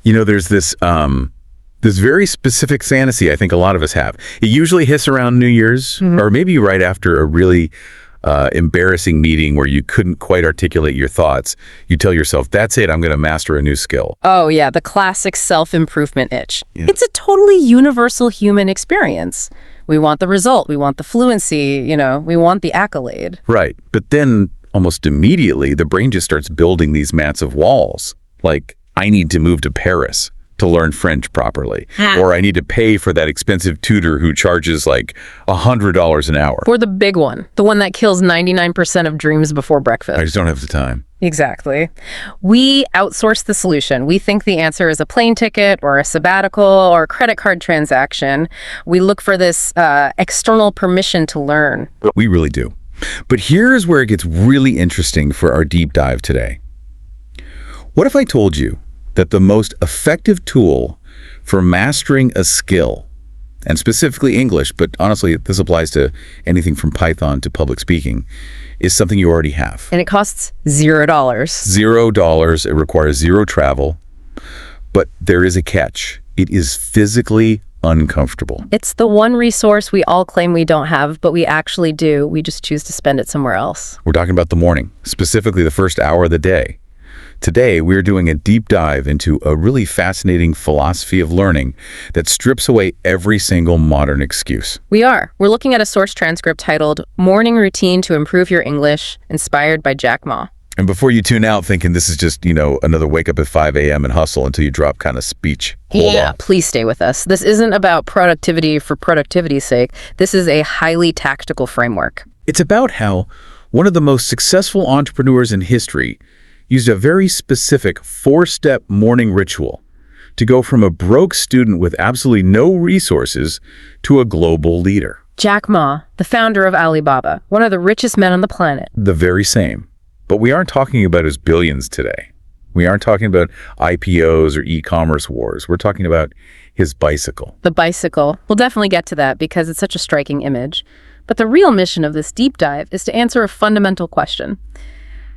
There's this very specific fantasy I think a lot of us have. It usually hits around New Year's, or maybe right after a really embarrassing meeting where you couldn't quite articulate your thoughts. You tell yourself, that's it, I'm going to master a new skill. Oh, yeah, the classic self-improvement itch. Yeah. It's a totally universal human experience. We want the result. We want the fluency. We want the accolade. Right. But then almost immediately, the brain just starts building these massive walls. Like, I need to move to Paris to learn French properly. Or I need to pay for that expensive tutor who charges like $100 an hour. Or the big one, the one that kills 99% of dreams before breakfast. I just don't have the time. Exactly. We outsource the solution. We think the answer is a plane ticket or a sabbatical or a credit card transaction. We look for this external permission to learn. We really do. But here's where it gets really interesting for our deep dive today. What if I told you that the most effective tool for mastering a skill, and specifically English, but honestly, this applies to anything from Python to public speaking, is something you already have? And it costs $0. $0. It requires zero travel. But there is a catch. It is physically uncomfortable. It's the one resource we all claim we don't have, but we actually do. We just choose to spend it somewhere else. We're talking about the morning, specifically the first hour of the day. Today, we're doing a deep dive into a really fascinating philosophy of learning that strips away every single modern excuse. We're looking at a source transcript titled Morning Routine to Improve Your English, inspired by Jack Ma. And before you tune out thinking this is just, another wake up at 5 a.m. and hustle until you drop kind of speech, hold on. Please stay with us. This isn't about productivity for productivity's sake. This is a highly tactical framework. It's about how one of the most successful entrepreneurs in history used a very specific 4-step morning ritual to go from a broke student with absolutely no resources to a global leader. Jack Ma, the founder of Alibaba, one of the richest men on the planet. The very same. But we aren't talking about his billions today. We aren't talking about IPOs or e-commerce wars. We're talking about his bicycle. The bicycle. We'll definitely get to that because it's such a striking image. But the real mission of this deep dive is to answer a fundamental question.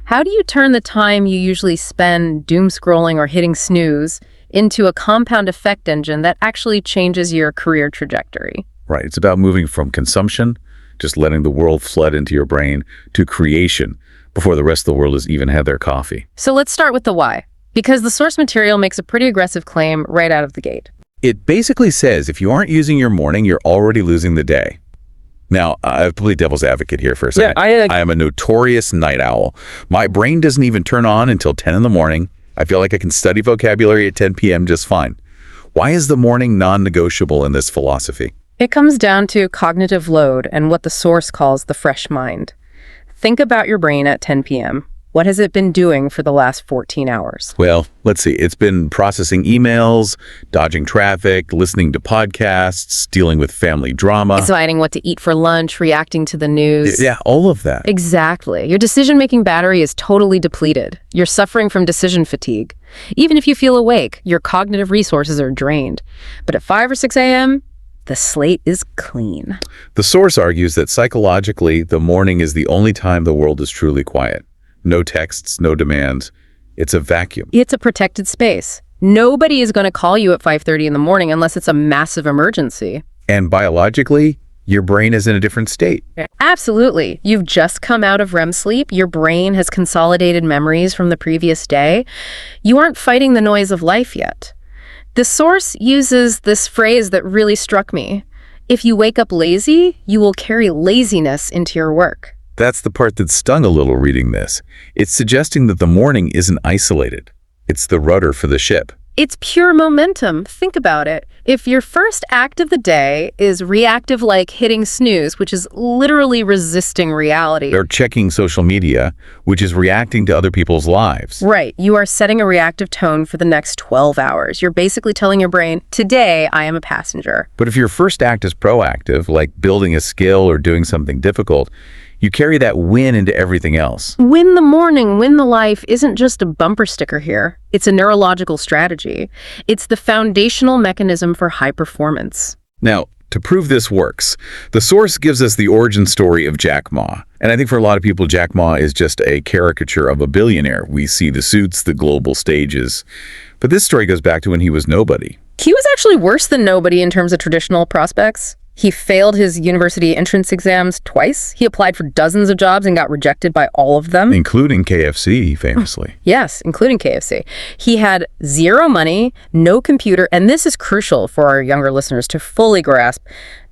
How do you turn the time you usually spend doom scrolling or hitting snooze into a compound effect engine that actually changes your career trajectory? Right. It's about moving from consumption, just letting the world flood into your brain, to creation before the rest of the world has even had their coffee. So let's start with the why, because the source material makes a pretty aggressive claim right out of the gate. It basically says if you aren't using your morning, you're already losing the day. Now, I have to play devil's advocate here for a second. I am a notorious night owl. My brain doesn't even turn on until 10 in the morning. I feel like I can study vocabulary at 10 p.m. just fine. Why is the morning non-negotiable in this philosophy? It comes down to cognitive load and what the source calls the fresh mind. Think about your brain at 10 p.m. What has it been doing for the last 14 hours? Well, let's see. It's been processing emails, dodging traffic, listening to podcasts, dealing with family drama. Deciding what to eat for lunch, reacting to the news. Yeah, all of that. Exactly. Your decision-making battery is totally depleted. You're suffering from decision fatigue. Even if you feel awake, your cognitive resources are drained. But at 5 or 6 a.m., the slate is clean. The source argues that psychologically, the morning is the only time the world is truly quiet. No texts, no demands. It's a vacuum. It's a protected space. Nobody is going to call you at 5:30 in the morning unless it's a massive emergency. And biologically, your brain is in a different state. Absolutely. You've just come out of REM sleep. Your brain has consolidated memories from the previous day. You aren't fighting the noise of life yet. The source uses this phrase that really struck me. If you wake up lazy, you will carry laziness into your work. That's the part that stung a little reading this. It's suggesting that the morning isn't isolated. It's the rudder for the ship. It's pure momentum. Think about it. If your first act of the day is reactive like hitting snooze, which is literally resisting reality. Or checking social media, which is reacting to other people's lives. Right. You are setting a reactive tone for the next 12 hours. You're basically telling your brain, today I am a passenger. But if your first act is proactive, like building a skill or doing something difficult, you carry that win into everything else. Win the morning, win the life isn't just a bumper sticker here. It's a neurological strategy. It's the foundational mechanism for high performance. Now, to prove this works, the source gives us the origin story of Jack Ma. And I think for a lot of people, Jack Ma is just a caricature of a billionaire. We see the suits, the global stages. But this story goes back to when he was nobody. He was actually worse than nobody in terms of traditional prospects. He failed his university entrance exams twice. He applied for dozens of jobs and got rejected by all of them. Including KFC, famously. Yes, including KFC. He had zero money, no computer, and this is crucial for our younger listeners to fully grasp.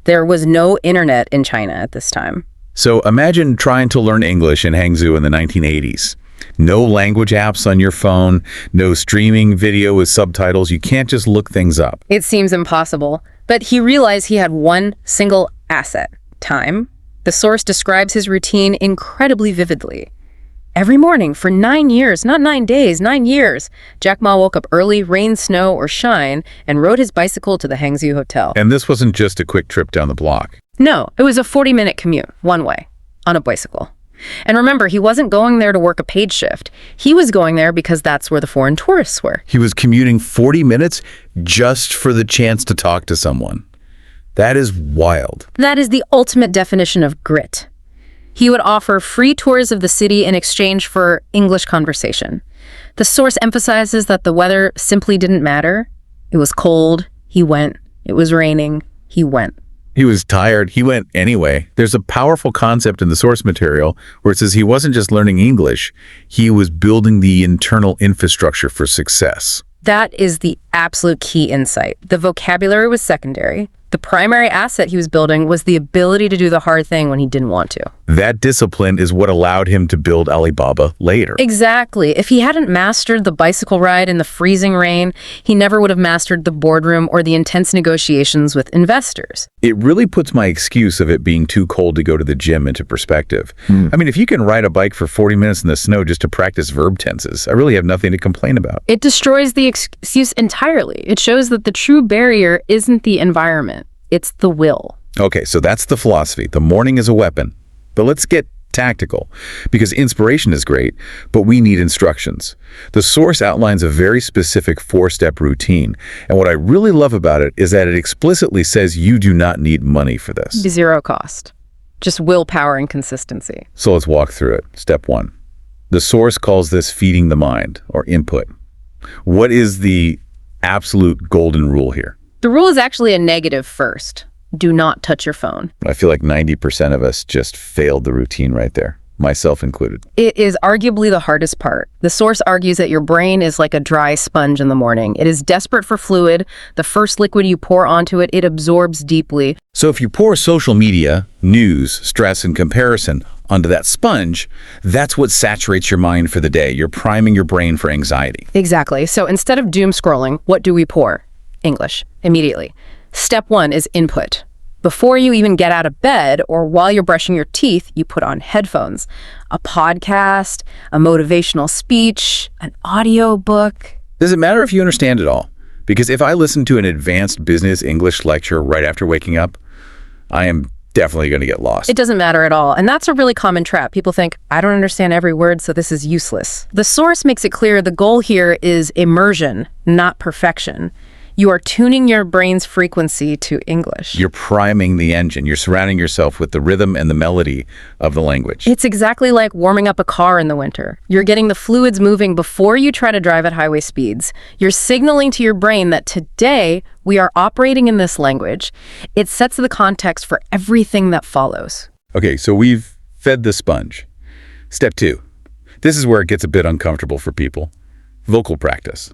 There was no internet in China at this time. So imagine trying to learn English in Hangzhou in the 1980s. No language apps on your phone, no streaming video with subtitles. You can't just look things up. It seems impossible, but he realized he had one single asset: time. The source describes his routine incredibly vividly. Every morning for 9 years, not 9 days, 9 years, Jack Ma woke up early, rain, snow, or shine, and rode his bicycle to the Hangzhou Hotel. And this wasn't just a quick trip down the block. No, it was a 40-minute commute, one way, on a bicycle. And remember, he wasn't going there to work a paid shift. He was going there because that's where the foreign tourists were. He was commuting 40 minutes just for the chance to talk to someone. That is wild. That is the ultimate definition of grit. He would offer free tours of the city in exchange for English conversation. The source emphasizes that the weather simply didn't matter. It was cold, he went. It was raining, he went. He was tired. He went anyway. There's a powerful concept in the source material where it says he wasn't just learning English, he was building the internal infrastructure for success. That is the absolute key insight. The vocabulary was secondary. The primary asset he was building was the ability to do the hard thing when he didn't want to. That discipline is what allowed him to build Alibaba later. Exactly. If he hadn't mastered the bicycle ride in the freezing rain, he never would have mastered the boardroom or the intense negotiations with investors. It really puts my excuse of it being too cold to go to the gym into perspective. I mean, if you can ride a bike for 40 minutes in the snow just to practice verb tenses, I really have nothing to complain about. It destroys the excuse entirely. It shows that the true barrier isn't the environment. It's the will. Okay, so that's the philosophy. The morning is a weapon. But let's get tactical, because inspiration is great, but we need instructions. The source outlines a very specific 4-step routine, and what I really love about it is that it explicitly says you do not need money for this. Zero cost. Just willpower and consistency. So let's walk through it. Step 1. The source calls this feeding the mind, or input. What is the absolute golden rule here? The rule is actually a negative first. Do not touch your phone. I feel like 90% of us just failed the routine right there, myself included. It is arguably the hardest part. The source argues that your brain is like a dry sponge in the morning. It is desperate for fluid. The first liquid you pour onto it, it absorbs deeply. So if you pour social media, news, stress, and comparison onto that sponge, that's what saturates your mind for the day. You're priming your brain for anxiety. Exactly. So instead of doom scrolling, what do we pour? English, immediately. Step 1 is input. Before you even get out of bed or while you're brushing your teeth, you put on headphones. A podcast, a motivational speech, an audio book. Does it matter if you understand it all? Because if I listen to an advanced business English lecture right after waking up, I am definitely going to get lost. It doesn't matter at all. And that's a really common trap. People think, I don't understand every word, so this is useless. The source makes it clear the goal here is immersion, not perfection. You are tuning your brain's frequency to English. You're priming the engine. You're surrounding yourself with the rhythm and the melody of the language. It's exactly like warming up a car in the winter. You're getting the fluids moving before you try to drive at highway speeds. You're signaling to your brain that today we are operating in this language. It sets the context for everything that follows. Okay, so we've fed the sponge. Step 2. This is where it gets a bit uncomfortable for people. Vocal practice.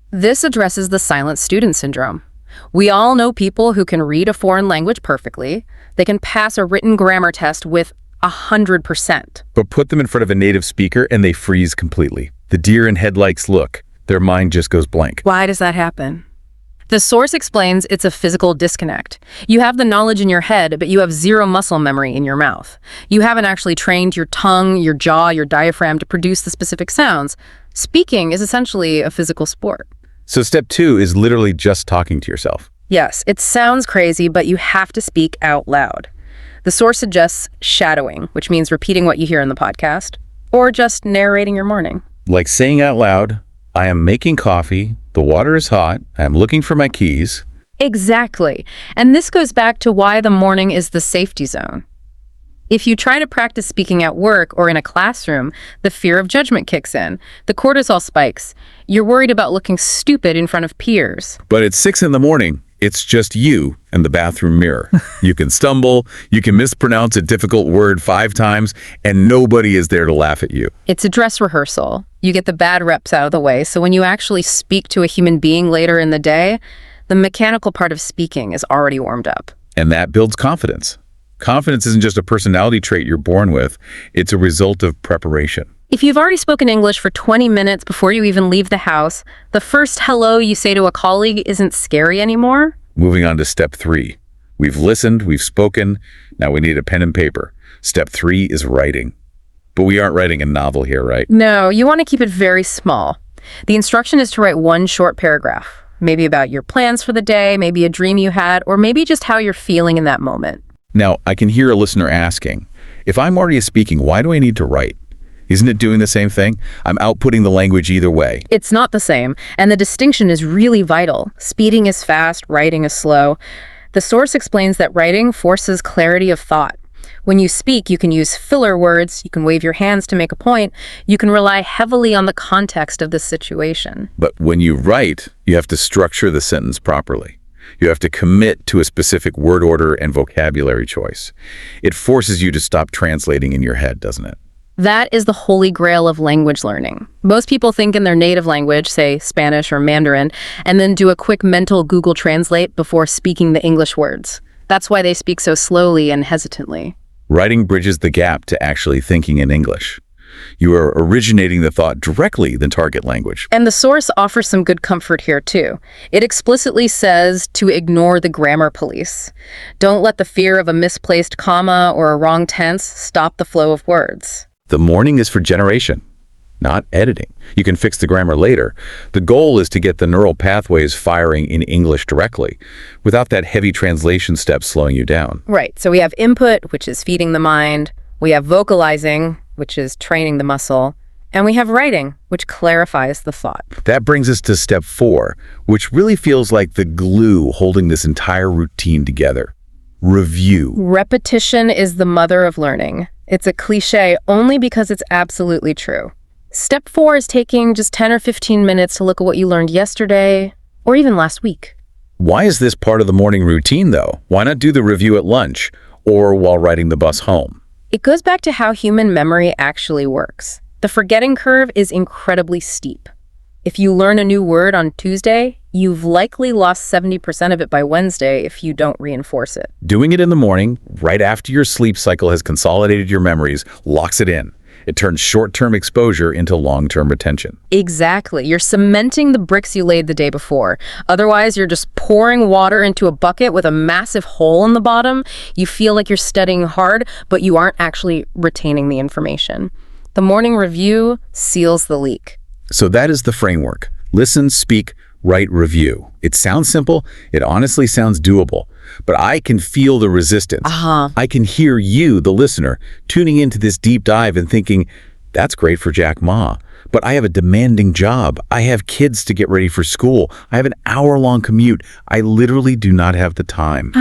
This addresses the silent student syndrome. We all know people who can read a foreign language perfectly. They can pass a written grammar test with 100%. But put them in front of a native speaker and they freeze completely. The deer in headlights look. Their mind just goes blank. Why does that happen? The source explains it's a physical disconnect. You have the knowledge in your head, but you have zero muscle memory in your mouth. You haven't actually trained your tongue, your jaw, your diaphragm to produce the specific sounds. Speaking is essentially a physical sport. So step 2 is literally just talking to yourself. Yes, it sounds crazy, but you have to speak out loud. The source suggests shadowing, which means repeating what you hear in the podcast, or just narrating your morning. Like saying out loud, I am making coffee, the water is hot, I am looking for my keys. Exactly. And this goes back to why the morning is the safety zone. If you try to practice speaking at work or in a classroom, the fear of judgment kicks in. The cortisol spikes. You're worried about looking stupid in front of peers. But at 6 in the morning, it's just you and the bathroom mirror. You can stumble, you can mispronounce a difficult word 5 times, and nobody is there to laugh at you. It's a dress rehearsal. You get the bad reps out of the way, so when you actually speak to a human being later in the day, the mechanical part of speaking is already warmed up. And that builds confidence. Confidence isn't just a personality trait you're born with, it's a result of preparation. If you've already spoken English for 20 minutes before you even leave the house, the first hello you say to a colleague isn't scary anymore. Moving on to step 3. We've listened, we've spoken, now we need a pen and paper. Step 3 is writing. But we aren't writing a novel here, right? No, you want to keep it very small. The instruction is to write one short paragraph, maybe about your plans for the day, maybe a dream you had, or maybe just how you're feeling in that moment. Now, I can hear a listener asking, if I'm already speaking, why do I need to write? Isn't it doing the same thing? I'm outputting the language either way. It's not the same, and the distinction is really vital. Speeding is fast, writing is slow. The source explains that writing forces clarity of thought. When you speak, you can use filler words, you can wave your hands to make a point, you can rely heavily on the context of the situation. But when you write, you have to structure the sentence properly. You have to commit to a specific word order and vocabulary choice. It forces you to stop translating in your head, doesn't it? That is the holy grail of language learning. Most people think in their native language, say Spanish or Mandarin, and then do a quick mental Google Translate before speaking the English words. That's why they speak so slowly and hesitantly. Writing bridges the gap to actually thinking in English. You are originating the thought directly than target language. And the source offers some good comfort here, too. It explicitly says to ignore the grammar police. Don't let the fear of a misplaced comma or a wrong tense stop the flow of words. The morning is for generation, not editing. You can fix the grammar later. The goal is to get the neural pathways firing in English directly, without that heavy translation step slowing you down. Right, so we have input, which is feeding the mind. We have vocalizing, which is training the muscle. And we have writing, which clarifies the thought. That brings us to step 4, which really feels like the glue holding this entire routine together. Review. Repetition is the mother of learning. It's a cliche only because it's absolutely true. Step 4 is taking just 10 or 15 minutes to look at what you learned yesterday or even last week. Why is this part of the morning routine, though? Why not do the review at lunch or while riding the bus home? It goes back to how human memory actually works. The forgetting curve is incredibly steep. If you learn a new word on Tuesday, you've likely lost 70% of it by Wednesday if you don't reinforce it. Doing it in the morning, right after your sleep cycle has consolidated your memories, locks it in. It turns short-term exposure into long-term retention. Exactly. You're cementing the bricks you laid the day before. Otherwise, you're just pouring water into a bucket with a massive hole in the bottom. You feel like you're studying hard, but you aren't actually retaining the information. The morning review seals the leak. So that is the framework. Listen, speak, write, review. It sounds simple. It honestly sounds doable. But I can feel the resistance. I can hear you, the listener, tuning into this deep dive and thinking, that's great for Jack Ma. But I have a demanding job. I have kids to get ready for school. I have an hour-long commute. I literally do not have the time.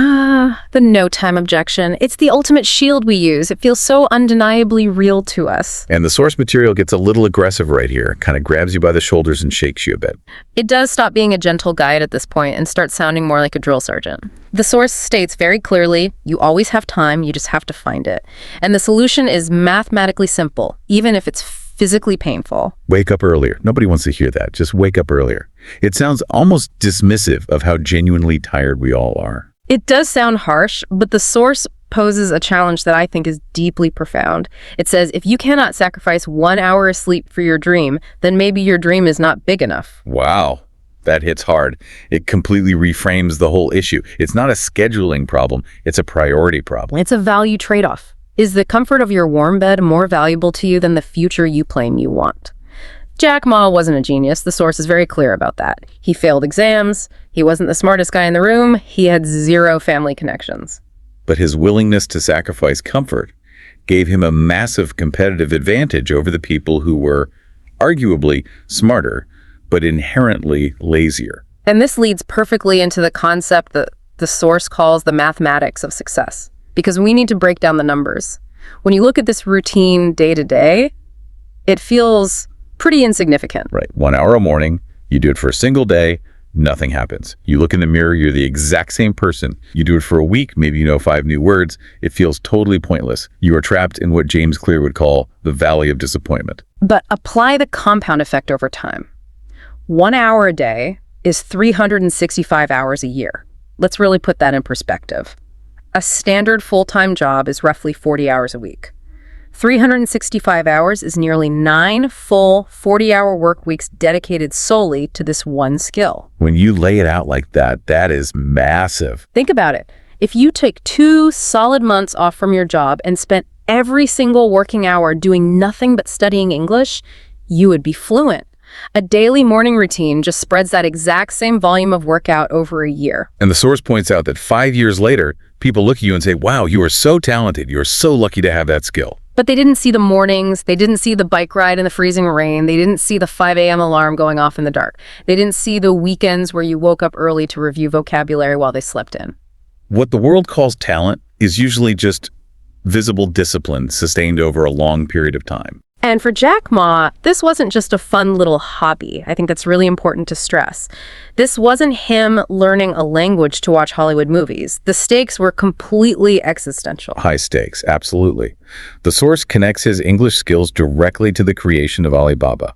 The no time objection. It's the ultimate shield we use. It feels so undeniably real to us. And the source material gets a little aggressive right here, kind of grabs you by the shoulders and shakes you a bit. It does stop being a gentle guide at this point and starts sounding more like a drill sergeant. The source states very clearly, you always have time, you just have to find it. And the solution is mathematically simple, even if it's physically painful. Wake up earlier. Nobody wants to hear that. Just wake up earlier. It sounds almost dismissive of how genuinely tired we all are. It does sound harsh, but the source poses a challenge that I think is deeply profound. It says, if you cannot sacrifice 1 hour of sleep for your dream, then maybe your dream is not big enough. Wow. That hits hard. It completely reframes the whole issue. It's not a scheduling problem. It's a priority problem. It's a value trade-off. Is the comfort of your warm bed more valuable to you than the future you claim you want? Jack Ma wasn't a genius. The source is very clear about that. He failed exams. He wasn't the smartest guy in the room. He had 0 family connections. But his willingness to sacrifice comfort gave him a massive competitive advantage over the people who were arguably smarter, but inherently lazier. And this leads perfectly into the concept that the source calls the mathematics of success, because we need to break down the numbers. When you look at this routine day to day, it feels pretty insignificant. Right. 1 hour a morning, you do it for a single day, nothing happens. You look in the mirror, you're the exact same person. You do it for a week, maybe you know 5 new words. It feels totally pointless. You are trapped in what James Clear would call the valley of disappointment. But apply the compound effect over time. 1 hour a day is 365 hours a year. Let's really put that in perspective. A standard full-time job is roughly 40 hours a week. 365 hours is nearly 9 full 40-hour work weeks dedicated solely to this one skill. When you lay it out like that, that is massive. Think about it. If you take 2 solid months off from your job and spent every single working hour doing nothing but studying English, you would be fluent. A daily morning routine just spreads that exact same volume of workout over a year. And the source points out that 5 years later, people look at you and say, wow, you are so talented. You're so lucky to have that skill. But they didn't see the mornings, they didn't see the bike ride in the freezing rain, they didn't see the 5 a.m. alarm going off in the dark. They didn't see the weekends where you woke up early to review vocabulary while they slept in. What the world calls talent is usually just visible discipline sustained over a long period of time. And for Jack Ma, this wasn't just a fun little hobby. I think that's really important to stress. This wasn't him learning a language to watch Hollywood movies. The stakes were completely existential. High stakes, absolutely. The source connects his English skills directly to the creation of Alibaba.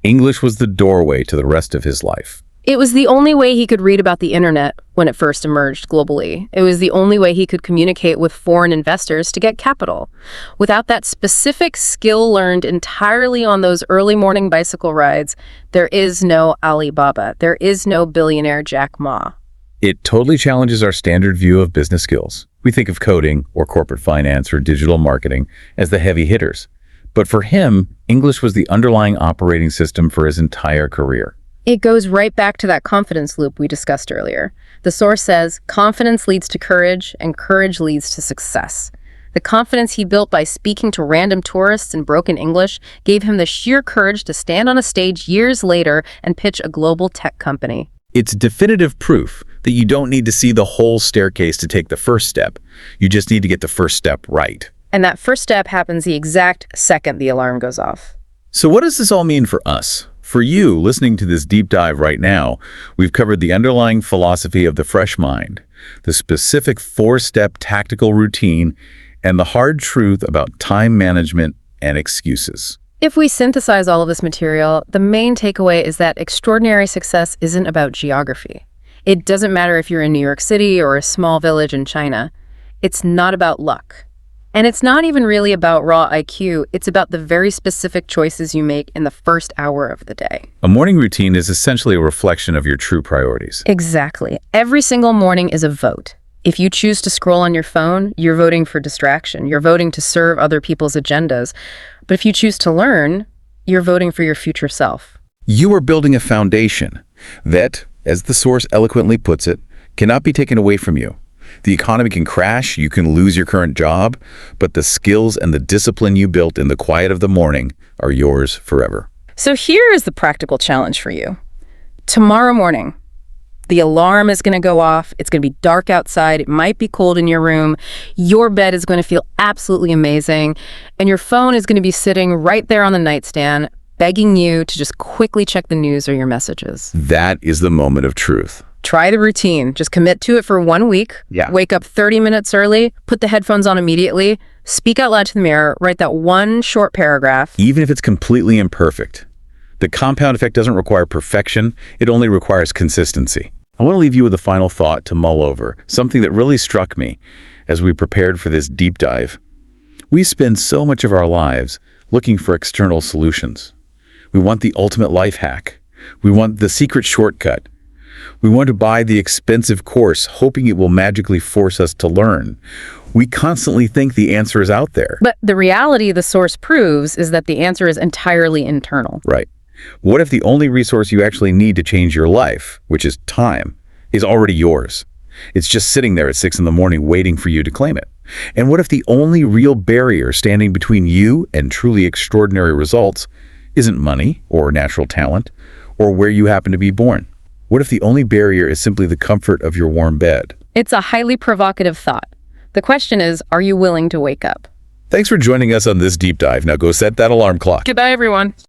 English was the doorway to the rest of his life. It was the only way he could read about the internet when it first emerged globally. It was the only way he could communicate with foreign investors to get capital. Without that specific skill learned entirely on those early morning bicycle rides, there is no Alibaba. There is no billionaire Jack Ma. It totally challenges our standard view of business skills. We think of coding or corporate finance or digital marketing as the heavy hitters. But for him, English was the underlying operating system for his entire career. It goes right back to that confidence loop we discussed earlier. The source says, confidence leads to courage, and courage leads to success. The confidence he built by speaking to random tourists in broken English gave him the sheer courage to stand on a stage years later and pitch a global tech company. It's definitive proof that you don't need to see the whole staircase to take the first step. You just need to get the first step right. And that first step happens the exact second the alarm goes off. So what does this all mean for us? For you, listening to this deep dive right now, we've covered the underlying philosophy of the fresh mind, the specific 4-step tactical routine, and the hard truth about time management and excuses. If we synthesize all of this material, the main takeaway is that extraordinary success isn't about geography. It doesn't matter if you're in New York City or a small village in China. It's not about luck. And it's not even really about raw IQ, it's about the very specific choices you make in the first hour of the day. A morning routine is essentially a reflection of your true priorities. Exactly. Every single morning is a vote. If you choose to scroll on your phone, you're voting for distraction. You're voting to serve other people's agendas. But if you choose to learn, you're voting for your future self. You are building a foundation that, as the source eloquently puts it, cannot be taken away from you. The economy can crash, you can lose your current job, but the skills and the discipline you built in the quiet of the morning are yours forever. So here is the practical challenge for you. Tomorrow morning, the alarm is going to go off. It's going to be dark outside. It might be cold in your room. Your bed is going to feel absolutely amazing. And your phone is going to be sitting right there on the nightstand, begging you to just quickly check the news or your messages. That is the moment of truth. Try the routine. Just commit to it for 1 week. Yeah. Wake up 30 minutes early. Put the headphones on immediately. Speak out loud to the mirror. Write that one short paragraph. Even if it's completely imperfect. The compound effect doesn't require perfection. It only requires consistency. I want to leave you with a final thought to mull over, something that really struck me as we prepared for this deep dive. We spend so much of our lives looking for external solutions. We want the ultimate life hack. We want the secret shortcut. We want to buy the expensive course, hoping it will magically force us to learn. We constantly think the answer is out there. But the reality the source proves is that the answer is entirely internal. Right. What if the only resource you actually need to change your life, which is time, is already yours? It's just sitting there at 6 in the morning waiting for you to claim it. And what if the only real barrier standing between you and truly extraordinary results isn't money or natural talent or where you happen to be born? What if the only barrier is simply the comfort of your warm bed? It's a highly provocative thought. The question is, are you willing to wake up? Thanks for joining us on this deep dive. Now go set that alarm clock. Goodbye, everyone.